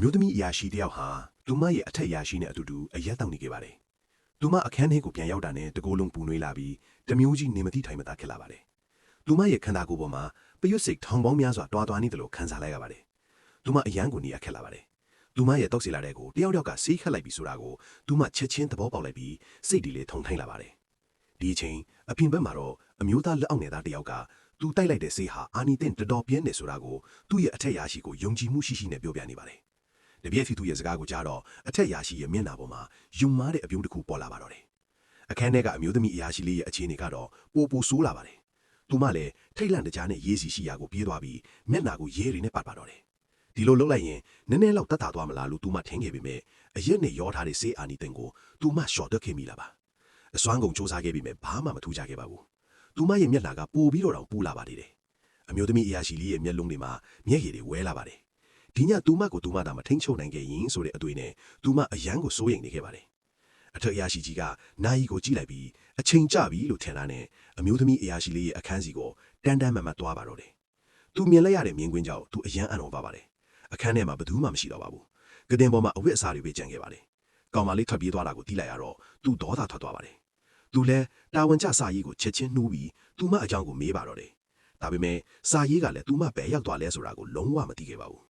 မျိုးသမီးအရာရှိတယောက်ဟာသူမရဲ့အထက်အရာရှိနဲ့အတူတူအရက်တောက်နေခဲ့ပါတယ်။သူမအခန်းထဲကိုပြန်ရောက်တာနဲ့တကိုယ်လုံးပူနွေးလာပြီးတမျိုးကြီးနေမသိထိုင်မသာဖြစ်လာပါတယ်။သူမရဲ့ခန္ဓာကိုယ်ပေါ်မှာပရွတ်စိတ်ထောင်ပေါင်းများစွာတွားတွားနေတယ်လို့ခံစားလိုက်ရပါတယ်။သူမအယံကိုနေရခက်လာပါတယ်။သူမရဲ့တောက်စီလာတဲ့ကိုတယောက်ကဆေးခတ်လိုက်ပြီးဆိုတာကိုသူမချက်ချင်းသဘောပေါက်လိုက်ပြီးစိတ်ဒီလေထုံထိုင်းလာပါတယ်။ဒီအချိန်အပြင်ဘက်မှာတော့အမျိုးသားလက်အောက်နယ်သားတယောက်ကသူတိုက်လိုက်တဲ့ဆေးဟာအာနီတင်တော်ပြင်းနေဆိုတာကိုသူ့ရဲ့အထက်ရာရှိကိုယုံကြည်မှုရှိရှိနဲ့ပြောပြနေပါတယ်။တပြည့်စီသူရဲ့စကားကိုကြားတော့အထက်ရာရှိရဲ့မျက်နှာပေါ်မှာယုံမားတဲ့အပြုံးတစ်ခုပေါ်လာပါတော့တယ်။အခန်းထဲကအမျိုးသမီးအရာရှိလေးရဲ့အခြေအနေကတော့ပိုဆိုးလာပါတယ်။သူမလည်းထိတ်လန့်တကြားနဲ့ရေးစီရှိရာကိုပြေးသွားပြီးမျက်နှာကိုရဲရီနဲ့ပတ်ပါတော့တယ်။ဒီလိုလုပ်လိုက်ရင်နည်းနည်းလောက်တတ်တာသွားမလားလို့သူမထင်ခဲ့ပေမဲ့အရက်နဲ့ရောထားတဲ့ဆေးအာနီတင်ကိုသူမရှော့တက်ခဲ့မိလာပါ။အစွမ်းကုန်စူးစမ်းခဲ့ပြီးမြဲဘာမှမထူးခြားခဲ့ပါဘူး။သူမရဲ့မျက်နှာကပိုပြီးတော့ပူလာပါသေးတယ်။အမျိုးသမီးအရာရှိလေးရဲ့မျက်လုံးတွေမှာမျက်ရည်တွေဝဲလာပါတယ်။ဒီညသူမကိုသူမသာမထိန်ချုပ်နိုင်ခဲ့ရင်ဆိုတဲ့အတွေ့နဲ့သူမအယံကိုစိုးရိမ်နေခဲ့ပါတယ်။အထက်အရာရှိကြီးကနာယီကိုကြည့်လိုက်ပြီးအချိန်ကျပြီလို့ထင်တာနဲ့အမျိုးသမီးအရာရှိလေးရဲ့အခန်းစီကိုတန်းတန်းမတ်မတ်သွားပါတော့တယ်။သူမြင်လိုက်ရတဲ့မြင်ကွင်းကြောင့်သူအယံအံ့တော်ပါပါတယ်။အခန်းထဲမှာဘယ်သူမှမရှိတော့ပါဘူး။ကတင်ပေါ်မှာအဝတ်အစားတွေပဲကျန်ခဲ့ပါတယ်။ကောင်မလေးထွက်ပြေးသွားတာကိုသိလိုက်ရတော့သူဒေါသထွက်သွားပါတယ်။သူလည်းတာဝန်ကျစာရေးကိုချက်ချင်းနှိုးပြီးသူမအကြောင်းကိုမေးပါတော့တယ်။ဒါပေမဲ့စာရေးကလည်းသူမဘယ်ရောက်သွားလဲဆိုတာကိုလုံးဝမသိခဲ့ပါဘူး